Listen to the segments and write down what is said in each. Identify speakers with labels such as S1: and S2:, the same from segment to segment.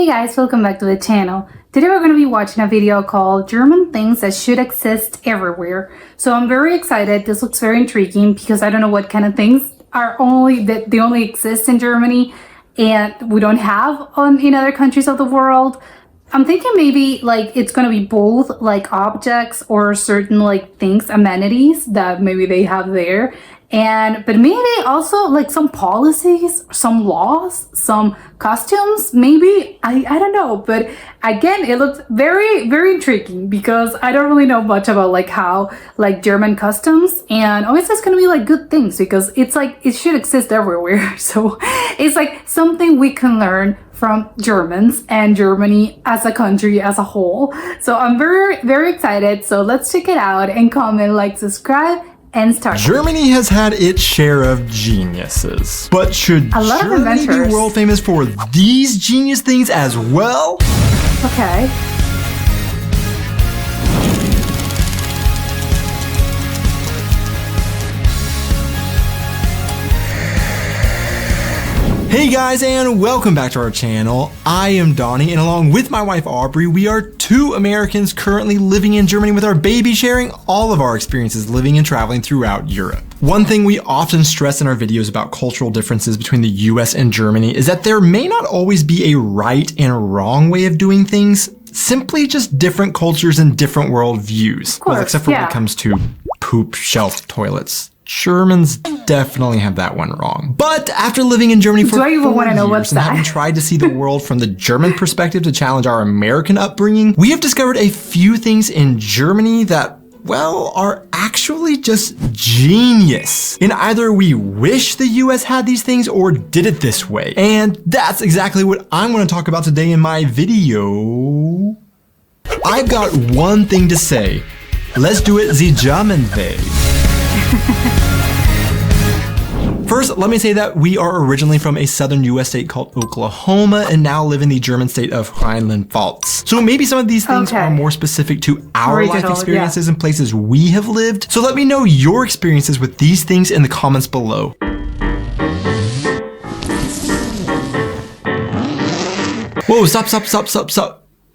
S1: Hey guys, welcome back to the channel. Today we're going to be watching a video called German Things That Should Exist Everywhere. So I'm very excited. This looks very intriguing because I don't know what kind of things are they only exist in Germany and we don't have in other countries of the world. I'm thinking maybe like it's going to be both like objects or certain like things, amenities that maybe they have there. But maybe also like some policies, some laws, some costumes, maybe, I don't know. But again, it looks very, very intriguing because I don't really know much about like how like German customs, and obviously it's going to be like good things because it's like, it should exist everywhere. So it's like something we can learn from Germans and Germany as a country as a whole. So I'm very, very excited. So let's check it out and comment, like, subscribe, and start.
S2: Germany has had its share of geniuses, but should Germany be world famous for these genius things as well?
S1: Okay.
S2: Hey guys, and welcome back to our channel. I am Donnie, and along with my wife Aubrey, we are two Americans currently living in Germany with our baby, sharing all of our experiences living and traveling throughout Europe. One thing we often stress in our videos about cultural differences between the US and Germany is that there may not always be a right and wrong way of doing things, simply just different cultures and different world views. Well, except for when it comes to poop shelf toilets. Germans definitely have that one wrong. But after living in Germany for 4 years and having tried to see the world from the German perspective to challenge our American upbringing, we have discovered a few things in Germany that, well, are actually just genius. And either we wish the US had these things or did it this way. And that's exactly what I'm going to talk about today in my video. I've got one thing to say. Let's do it the German way. First, let me say that we are originally from a southern US state called Oklahoma and now live in the German state of Rhineland-Pfalz. So maybe some of these things are more specific to our life experiences and places we have lived. So let me know your experiences with these things in the comments below. Whoa, stop.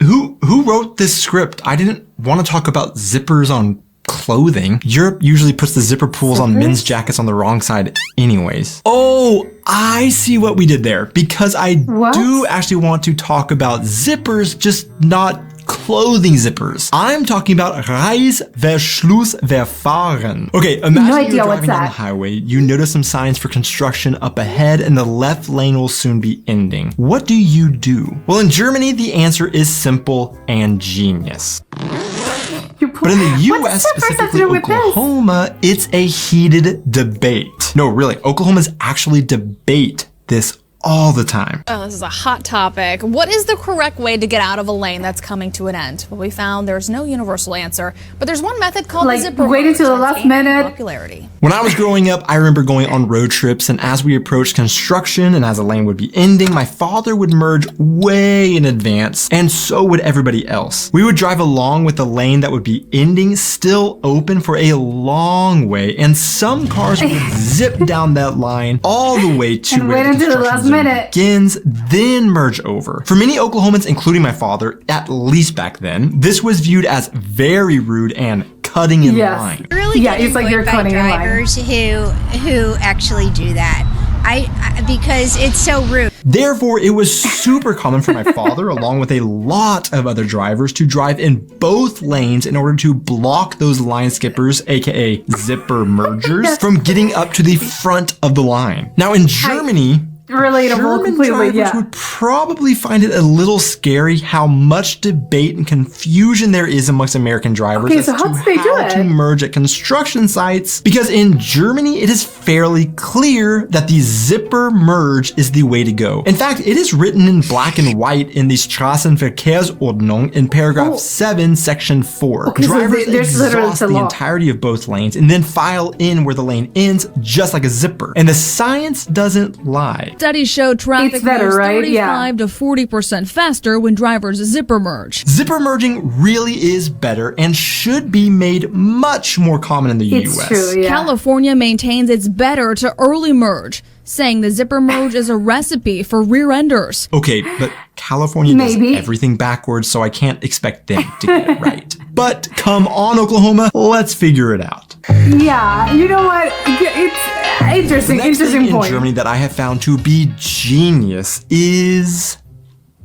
S2: Who wrote this script? I didn't want to talk about zippers on clothing. Europe usually puts the zipper pulls on men's jackets on the wrong side anyways. Oh, I see what we did there, because I do actually want to talk about zippers, just not clothing zippers. I'm talking about Reißverschlussverfahren. Okay, imagine you're driving on the highway, you notice some signs for construction up ahead, and the left lane will soon be ending. What do you do? Well, in Germany, the answer is simple and genius. But in the US, specifically Oklahoma, it's a heated debate. No, really, Oklahomans actually debate this all the time.
S3: Oh, this is a hot topic. What is the correct way to get out of a lane that's coming to an end? Well, we found there's no universal answer, but there's one method called the zipper merge.
S1: Waiting till the last minute.
S3: Popularity.
S2: When I was growing up, I remember going on road trips, and as we approached construction and as a lane would be ending, my father would merge way in advance, and so would everybody else. We would drive along with the lane that would be ending still open for a long way, and some cars would zip down that line all the way to where the construction begins, then merge over. For many Oklahomans, including my father, at least back then, this was viewed as very rude and cutting in line.
S4: Really it's like you're cutting in line. Drivers who actually do that. Because it's so rude.
S2: Therefore, it was super common for my father, along with a lot of other drivers, to drive in both lanes in order to block those line skippers, aka zipper mergers, from getting up to the front of the line. Now in Germany, German drivers would probably find it a little scary how much debate and confusion there is amongst American drivers as to how to merge at construction sites, because in Germany it is fairly clear that the zipper merge is the way to go. In fact, it is written in black and white in the Straßenverkehrsordnung in paragraph 7, section 4. Drivers exhaust the entirety of both lanes and then file in where the lane ends, just like a zipper. And the science doesn't lie.
S5: Studies show traffic moves 35 to 40% faster when drivers zipper merge.
S2: Zipper merging really is better and should be made much more common in the US.
S5: True, California maintains it's better to early merge. saying the zipper merge is a recipe for rear-enders.
S2: Okay, but California does everything backwards, so I can't expect them to get it right. But come on, Oklahoma, let's figure it out.
S1: Yeah, you know what? It's interesting.
S2: The next
S1: interesting
S2: thing
S1: point.
S2: in Germany that I have found to be genius is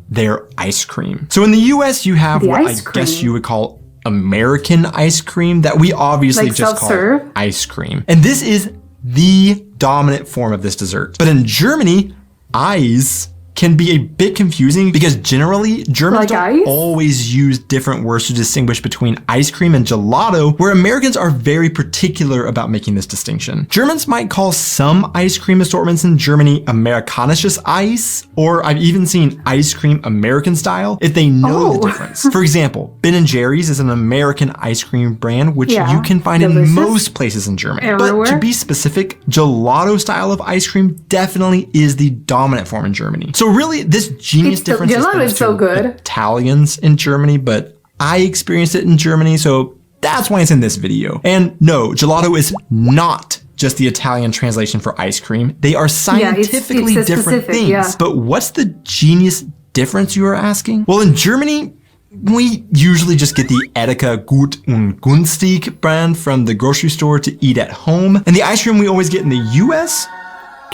S2: their ice cream. So in the US, you have what I guess you would call American ice cream that we obviously
S1: like
S2: just call ice cream. And this is the dominant form of this dessert. But in Germany, ice can be a bit confusing because generally Germans don't always use different words to distinguish between ice cream and gelato, where Americans are very particular about making this distinction. Germans might call some ice cream assortments in Germany Amerikanisches Eis, or I've even seen ice cream American style if they know the difference. For example, Ben & Jerry's is an American ice cream brand, which you can find in most places in Germany. But to be specific, gelato style of ice cream definitely is the dominant form in Germany. So really, this genius difference is so good. Italians in Germany, but I experienced it in Germany, so that's why it's in this video. And no, gelato is not just the Italian translation for ice cream. They are scientifically different things. But what's the genius difference, you are asking? Well, in Germany, we usually just get the Edeka Gut und Günstig brand from the grocery store to eat at home. And the ice cream we always get in the US,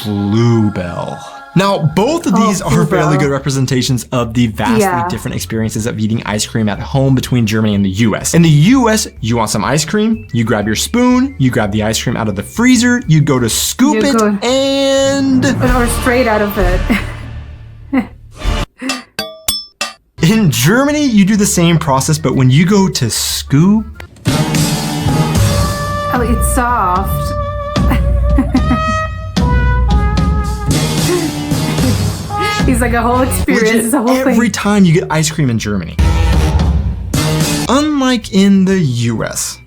S2: Bluebell. Now, both of these are fairly good representations of the vastly different experiences of eating ice cream at home between Germany and the US. In the US, you want some ice cream, you grab your spoon, you grab the ice cream out of the freezer, you go to scoop it, and...
S1: Or straight out of it.
S2: In Germany, you do the same process, but when you go to scoop...
S1: Oh, it's soft. It's like a whole experience. It's a whole
S2: every time you get ice cream in Germany. Unlike in the US.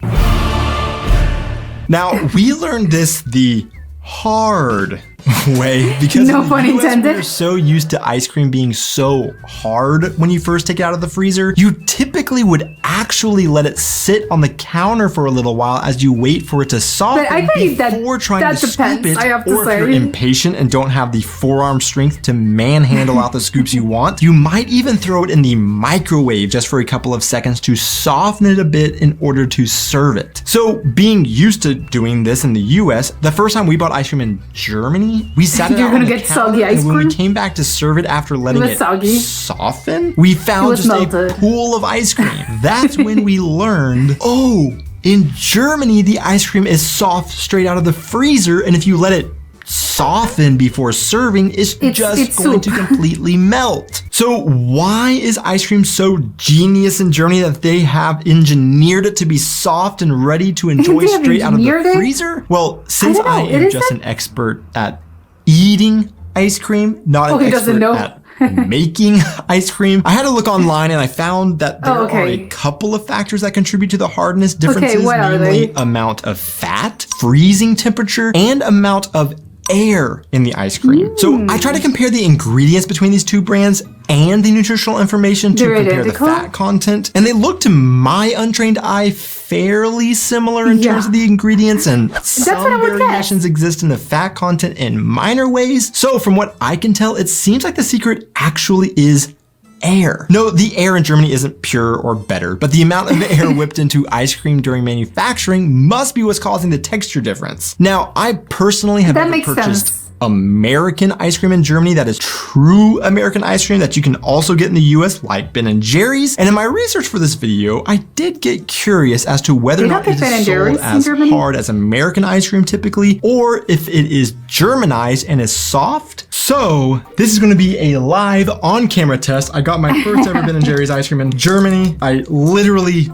S2: Now, we learned this the hard way because
S1: no pun intended.
S2: We're so used to ice cream being so hard when you first take it out of the freezer. You typically would actually let it sit on the counter for a little while as you wait for it to soften before trying to scoop it. Or if you're impatient and don't have the forearm strength to manhandle out the scoops you want, you might even throw it in the microwave just for a couple of seconds to soften it a bit in order to serve it. So being used to doing this in the US, the first time we bought ice cream in Germany, we sat it out on the counter, and when we came back to serve it after letting it soften, we found just a pool of ice cream. That's when we learned, oh, in Germany, the ice cream is soft straight out of the freezer, and if you let it soften before serving, it's just going to completely melt. So why is ice cream so genius in Germany that they have engineered it to be soft and ready to enjoy straight out of the freezer? Well, since I am just an expert at eating ice cream, not an expert at making ice cream, I had to look online and I found that there are a couple of factors that contribute to the hardness differences, namely amount of fat, freezing temperature, and amount of air in the ice cream. So I try to compare the ingredients between these two brands and the nutritional information to compare the fat content, and they look to my untrained eye fairly similar in terms of the ingredients, and some variations exist in the fat content in minor ways. So from what I can tell, it seems like the secret actually is air. No, the air in Germany isn't pure or better, but the amount of air whipped into ice cream during manufacturing must be what's causing the texture difference. Now, I personally have never purchased American ice cream in Germany that is true American ice cream that you can also get in the US, like Ben & Jerry's. And in my research for this video, I did get curious as to whether or not it is sold as hard as American ice cream typically, or if it is Germanized and is soft. So this is going to be a live on-camera test. I got my first ever Ben & Jerry's ice cream in Germany. I literally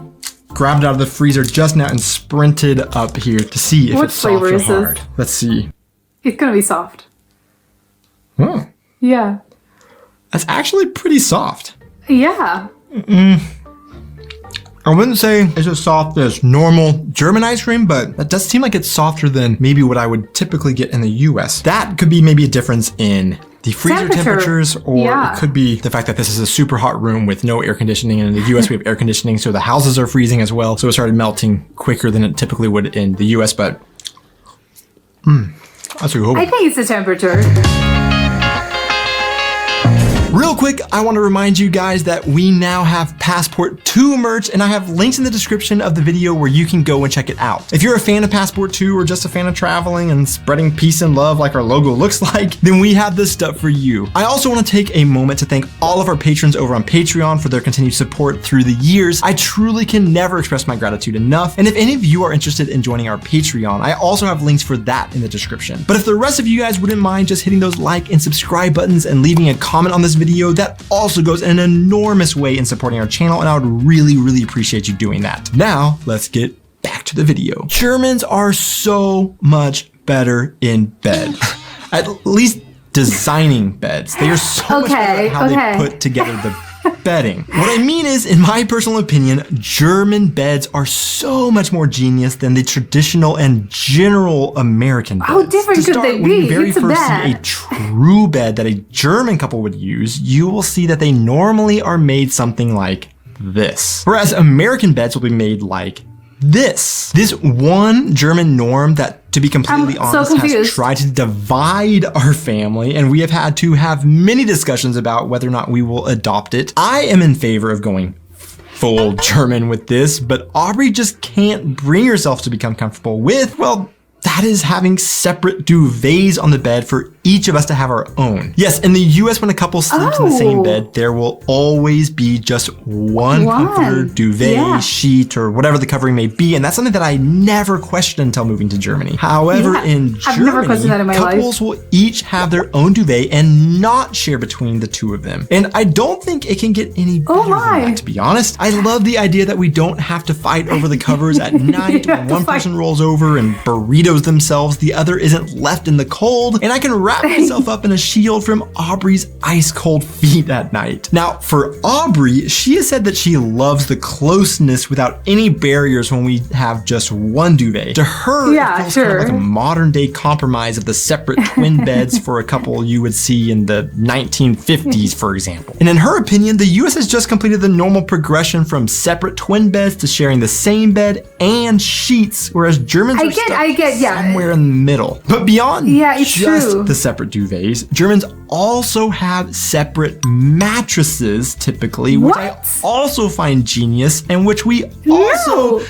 S2: grabbed it out of the freezer just now and sprinted up here to see if it's soft or hard. Let's see.
S1: It's gonna be soft.
S2: Oh.
S1: Yeah.
S2: That's actually pretty soft.
S1: Yeah.
S2: I wouldn't say it's as soft as normal German ice cream, but that does seem like it's softer than maybe what I would typically get in the US. That could be maybe a difference in the freezer temperatures, or it could be the fact that this is a super hot room with no air conditioning, and in the US we have air conditioning, so the houses are freezing as well, so it started melting quicker than it typically would in the US, but
S1: I think it's the temperature.
S2: Real quick, I want to remind you guys that we now have Passport 2 merch, and I have links in the description of the video where you can go and check it out. If you're a fan of Passport 2 or just a fan of traveling and spreading peace and love like our logo looks like, then we have this stuff for you. I also want to take a moment to thank all of our patrons over on Patreon for their continued support through the years. I truly can never express my gratitude enough, and if any of you are interested in joining our Patreon, I also have links for that in the description. But if the rest of you guys wouldn't mind just hitting those like and subscribe buttons and leaving a comment on this video, that also goes an enormous way in supporting our channel, and I would really appreciate you doing that. Now, let's get back to the video. Germans are so much better in bed. At least designing beds. They are so much better at how they put together the bedding. What I mean is, in my personal opinion, German beds are so much more genius than the traditional and general American beds.
S1: How different could they be?
S2: When you very first see a true bed that a German couple would use, you will see that they normally are made something like this. Whereas American beds will be made like this. This one German norm that, to be completely honest, has tried to divide our family, and we have had to have many discussions about whether or not we will adopt it. I am in favor of going full German with this, but Aubrey just can't bring herself to become comfortable with, well, that is having separate duvets on the bed for each of us to have our own. Yes, in the US, when a couple sleeps in the same bed, there will always be just one comforter, duvet, sheet, or whatever the covering may be, and that's something that I never questioned until moving to Germany. However, in Germany, couples will each have their own duvet and not share between the two of them. And I don't think it can get any better than that, to be honest. I love the idea that we don't have to fight over the covers at night when one person rolls over and burritos themselves, the other isn't left in the cold, and I can wrap myself up in a shield from Aubrey's ice cold feet at night. Now, for Aubrey, she has said that she loves the closeness without any barriers when we have just one duvet. To her, it feels kind of like a modern day compromise of the separate twin beds for a couple you would see in the 1950s, for example. And in her opinion, the US has just completed the normal progression from separate twin beds to sharing the same bed and sheets, whereas Germans are stuck somewhere in the middle. But beyond just the separate duvets, Germans also have separate mattresses, typically, which I also find genius, and which we also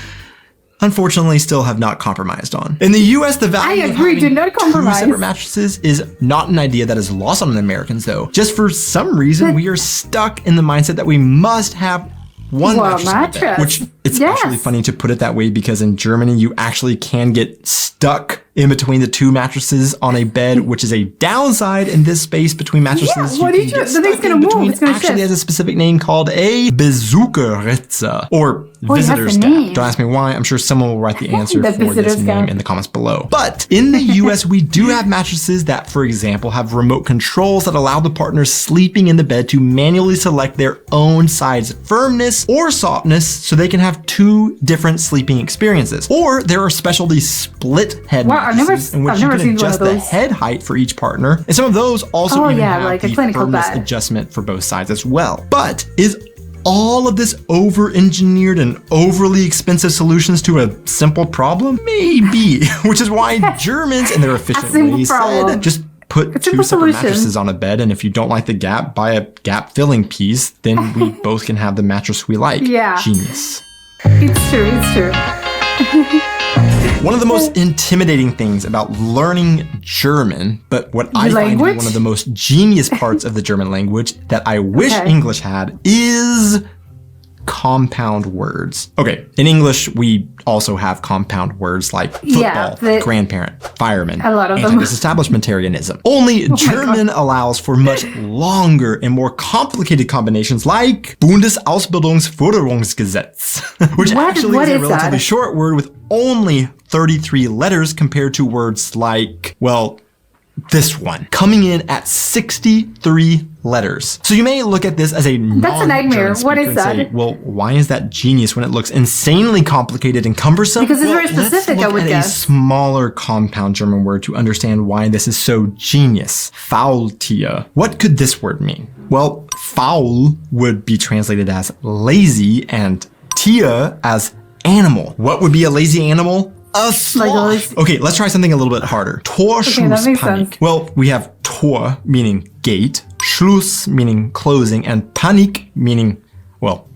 S2: unfortunately still have not compromised on. In the US, the value of having two separate mattresses is not an idea that is lost on Americans, though. Just for some reason, we are stuck in the mindset that we must have one mattress, which it's actually funny to put it that way, because in Germany you actually can get stuck in between the two mattresses on a bed, which is a downside in this space between mattresses.
S1: What do you do? The thing's gonna move. It's gonna
S2: actually has a specific name called a Besucherritze, or visitor's gap. Don't ask me why. I'm sure someone will write the answer for this name in the comments below. But in the US, we do have mattresses that, for example, have remote controls that allow the partners sleeping in the bed to manually select their own side's firmness or softness so they can have two different sleeping experiences. Or there are specialty split head mattresses in which you can adjust the head height for each partner. And some of those also even have like the firmness adjustment for both sides as well. But is all of this over-engineered and overly expensive solutions to a simple problem? Maybe. Which is why Germans, in their efficient ways, said just put two separate mattresses on a bed, and if you don't like the gap, buy a gap filling piece, then we both can have the mattress we like. Genius.
S1: It's true, it's true.
S2: One of the most intimidating things about learning German, but what I find to be one of the most genius parts of the German language that I wish English had, is compound words. Okay, in English, we also have compound words like football, grandparent, fireman, and disestablishmentarianism. Only German allows for much longer and more complicated combinations like Bundesausbildungsförderungsgesetz, which actually is a relatively short word with only 33 letters compared to words like, well, this one, coming in at 63 letters. So you may look at this as a
S1: that's a nightmare. What is that?
S2: Say, well, why is that genius when it looks insanely complicated and cumbersome?
S1: Because it's very specific, I would guess.
S2: A smaller compound German word to understand why this is so genius. Faultier. What could this word mean? Well, faul would be translated as lazy and Tier as animal. What would be a lazy animal? A sloth. Okay, let's try something a little bit harder. Torschlusspanik. Well, we have Tor meaning gate, Schluss meaning closing, and Panik meaning, well,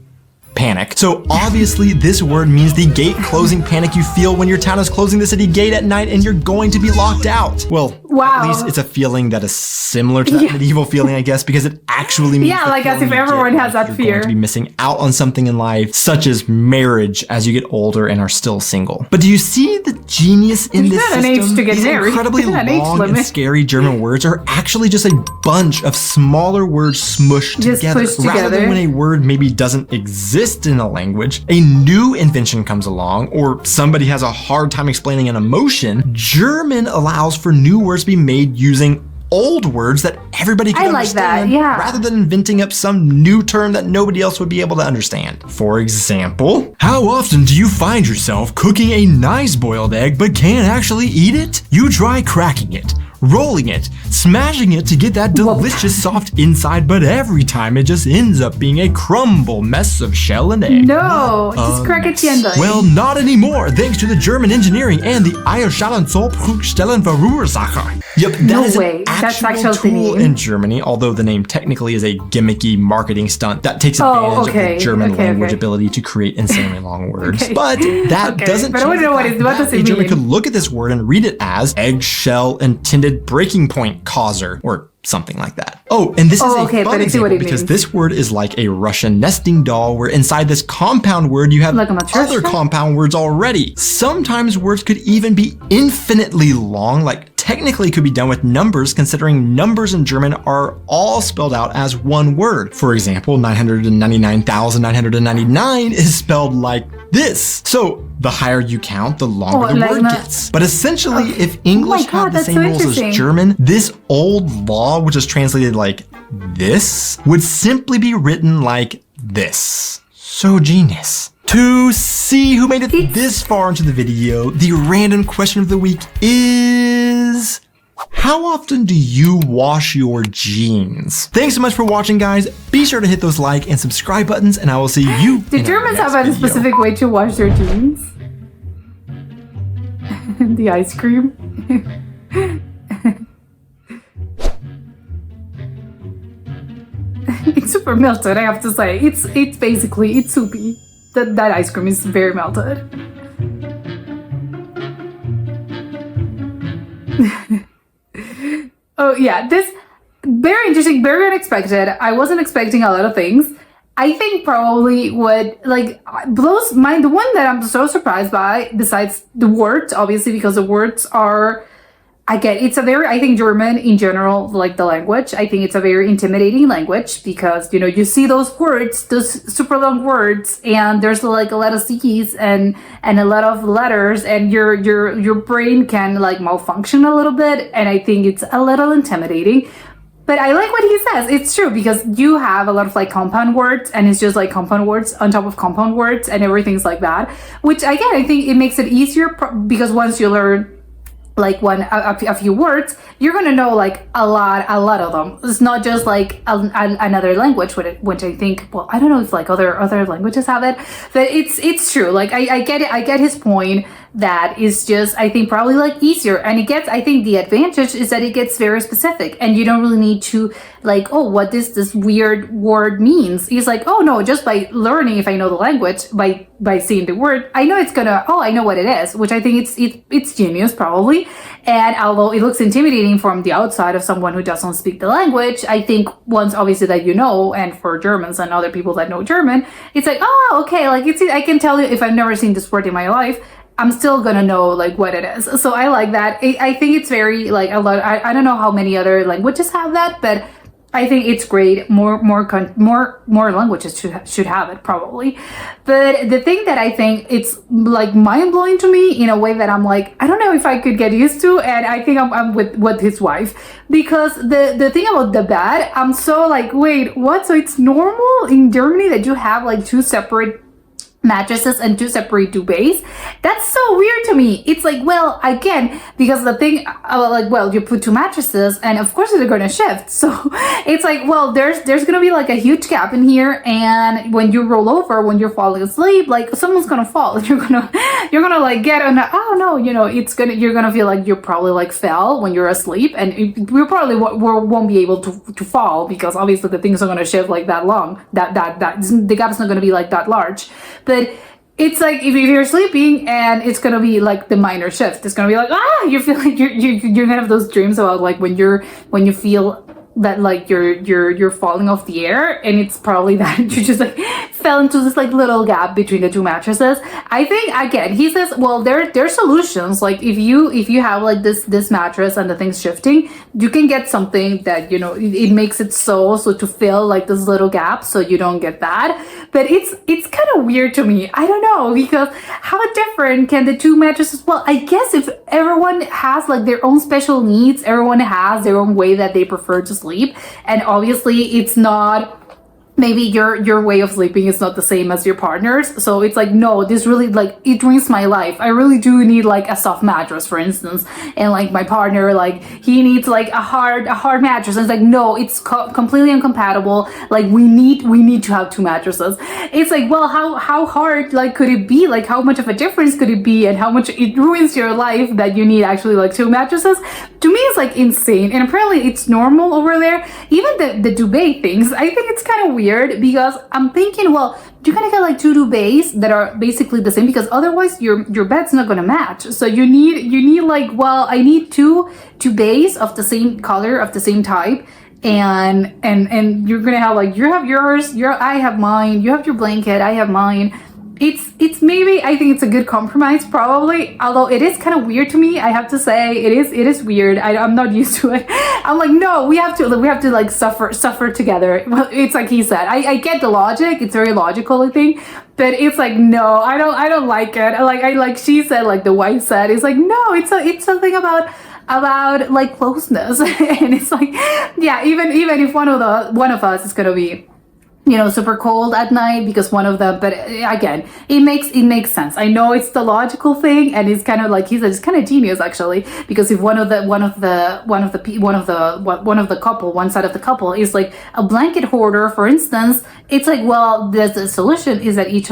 S2: panic. So obviously this word means the gate closing panic you feel when your town is closing the city gate at night and you're going to be locked out. Well, at least it's a feeling that is similar to that medieval feeling, I guess, because it actually means
S1: like as if everyone has that fear.
S2: You're going to be missing out on something in life, such as marriage as you get older and are still single. But do you see the genius in this system?
S1: Age to get
S2: These
S1: married.
S2: incredibly long and scary German words are actually just a bunch of smaller words smushed together. Rather than when a word maybe doesn't exist in a language, a new invention comes along, or somebody has a hard time explaining an emotion, German allows for new words to be made using old words that everybody can understand, rather than inventing up some new term that nobody else would be able to understand. For example, how often do you find yourself cooking a nice boiled egg but can't actually eat it? You try cracking it, rolling it, smashing it to get that delicious soft inside, but every time it just ends up being a crumble mess of shell and egg.
S1: No, just crack it again.
S2: Well, not anymore, thanks to the German engineering and the Eierschalen-Zollprüfstellen-Verursacher. Yep, that is an actual tool in Germany, although the name technically is a gimmicky marketing stunt that takes advantage of the German language ability to create insanely long words. But that doesn't change the fact that a German could look at this word and read it as eggshell intended breaking point causer, or something like that. Oh, and this is a fun example because this word is like a Russian nesting doll, where inside this compound word you have other compound words already. Sometimes words could even be infinitely long, like technically could be done with numbers, considering numbers in German are all spelled out as one word. For example, 999,999 is spelled like this. So the higher you count, the longer the word gets. But essentially, if English had the same rules as German, this old law, which is translated like this, would simply be written like this. So genius. To see who made it this far into the video, the random question of the week is: how often do you wash your jeans? Thanks so much for watching, guys. Be sure to hit those like and subscribe buttons, and I will see you
S1: Do Germans have a specific way to wash their jeans? The ice cream? It's super melted, I have to say. It's basically, it's soupy. That ice cream is very melted. Oh yeah, this very interesting, very unexpected. I wasn't expecting a lot of things. I think probably what blows my the one that I'm so surprised by, besides the words, obviously, because the words are, I think German in general, like the language, I think it's a very intimidating language because, you know, you see those words, those super long words, and there's like a lot of C's and a lot of letters, and your brain can like malfunction a little bit. And I think it's a little intimidating. But I like what he says. It's true, because you have a lot of like compound words, and it's just like compound words on top of compound words and everything's like that, which again, I think it makes it easier because once you learn like a few words, you're gonna know like a lot of them. It's not just like another language, which I think, well, I don't know if like other languages have it, but it's true. Like I get it. I get his point. That is just, I think, probably like easier, and I think the advantage is that it gets very specific, and you don't really need to like, oh, what this weird word means. He's like, oh no, just by learning, if I know the language, by seeing the word, I know I know what it is, which I think it's genius probably. And although it looks intimidating from the outside of someone who doesn't speak the language, I think once obviously that you know, and for Germans and other people that know German, it's like, oh, okay, like I can tell you if I've never seen this word in my life, I'm still gonna know like what it is. So I like that. I think it's very like a lot. I don't know how many other languages have that, but I think it's great. More languages should have it probably. But the thing that I think it's like mind blowing to me in a way that I'm like, I don't know if I could get used to, and I think I'm with his wife, because the thing about the bed, I'm so like, wait, what? So it's normal in Germany that you have like two separate mattresses and 2 separate duvets. That's so weird to me. It's like, well, again, because the thing, like, well, you put 2 mattresses and of course they're gonna shift. So it's like, well, there's gonna be like a huge gap in here, and when you roll over, when you're falling asleep, like someone's gonna fall. You're gonna like get on oh no, you're gonna feel like you probably like fell when you're asleep, and you probably won't be able to fall, because obviously the things are gonna shift like that long, that the gap's not gonna be like that large. But it's like if you're sleeping and it's gonna be like the minor shift, it's gonna be like you feel like you're gonna have those dreams about like when you feel that like you're falling off the air, and it's probably that you just like fell into this like little gap between the 2 mattresses. I think again, he says, well, there's solutions. Like if you have like this mattress and the thing's shifting, you can get something that it makes it so to fill like this little gap so you don't get that. But it's kind of weird to me. I don't know, because how different can the 2 mattresses? Well, I guess if everyone has like their own special needs, everyone has their own way that they prefer to sleep, and obviously it's not, maybe your way of sleeping is not the same as your partner's. So it's like, no, this really like it ruins my life. I really do need like a soft mattress, for instance, and like my partner, like he needs like a hard mattress, and it's like, no, it's completely incompatible. Like we need to have 2 mattresses. It's like, well, how hard like could it be? Like how much of a difference could it be, and how much it ruins your life that you need actually like 2 mattresses? To me, it's like insane, and apparently it's normal over there. Even the duvet things, I think it's kind of weird, because I'm thinking, well, you're gonna get like 2 duvets that are basically the same, because otherwise your bed's not gonna match. So you need like, well, I need 2 duvets of the same color, of the same type, and you're gonna have like, you have yours, I have mine, you have your blanket, I have mine. It's maybe, I think it's a good compromise, probably, although it is kind of weird to me. I have to say it is weird. I'm not used to it. I'm like, no, we have to like suffer together. Well, it's like he said, I get the logic, it's very logical, I think, but it's like, no, I don't like it. Like she said, like the wife said, it's like, no, it's something about like closeness. And it's like, yeah, even if one of us is gonna be super cold at night because one of them, but again, it makes sense. I know it's the logical thing, and it's kind of like he said, it's kind of genius actually, because if one side of the couple is like a blanket hoarder, for instance, it's like, well, the solution is that each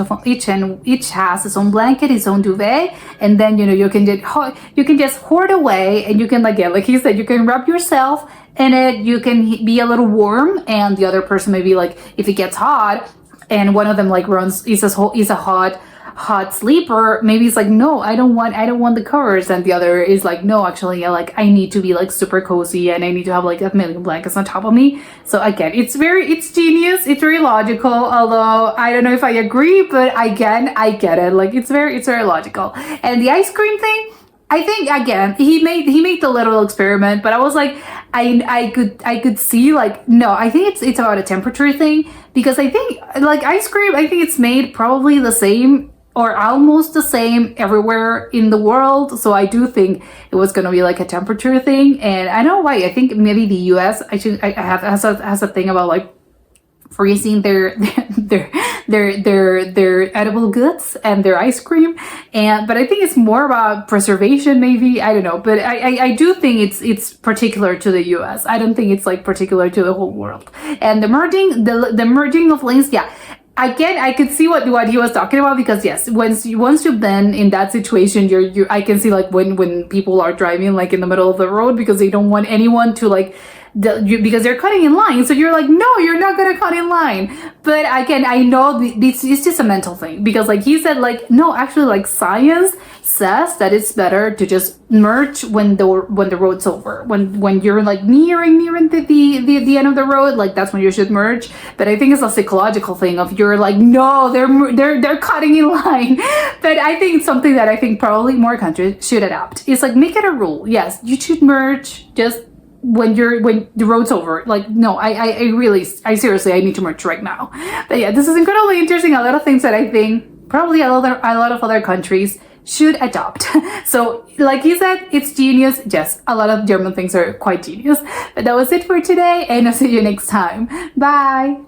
S1: has its own blanket, its own duvet, and then you can just hoard away, and you can like he said, you can wrap yourself in it, you can be a little warm, and the other person maybe like, if it gets hot and one of them like is a hot sleeper, maybe it's like, no, I don't want the covers, and the other is like, no, actually, yeah, like I need to be like super cozy, and I need to have like a million blankets on top of me. So again, it's genius, it's very logical, although I don't know if I agree, but again, I get it. Like it's very logical. And the ice cream thing, I think again, he made the little experiment, but I was like, I could see like, no, I think it's about a temperature thing, because I think like ice cream, I think it's made probably the same or almost the same everywhere in the world. So I do think it was gonna be like a temperature thing, and I don't know why. I think maybe the US has a thing about like freezing their edible goods and their ice cream, but I think it's more about preservation, maybe, I don't know, but I do think it's particular to the US. I don't think it's like particular to the whole world. And the merging of lanes, yeah, again, I could see what he was talking about, because yes, once you've been in that situation, I can see like when people are driving like in the middle of the road because they don't want anyone to like, because they're cutting in line, so you're like, no, you're not gonna cut in line. But again, I know it's just a mental thing, because like he said, like, no, actually, like science says that it's better to just merge when the road's over, when you're like nearing the end of the road, like that's when you should merge. But I think it's a psychological thing of you're like, no, they're cutting in line. But I think it's something that I think probably more countries should adapt. It's like, make it a rule. Yes, you should merge just when the road's over. Like, no, I seriously, I need to merge right now. But yeah, this is incredibly interesting. A lot of things that I think probably a lot of other countries should adopt. So like you said, it's genius. Yes, a lot of German things are quite genius. But that was it for today, and I'll see you next time. Bye.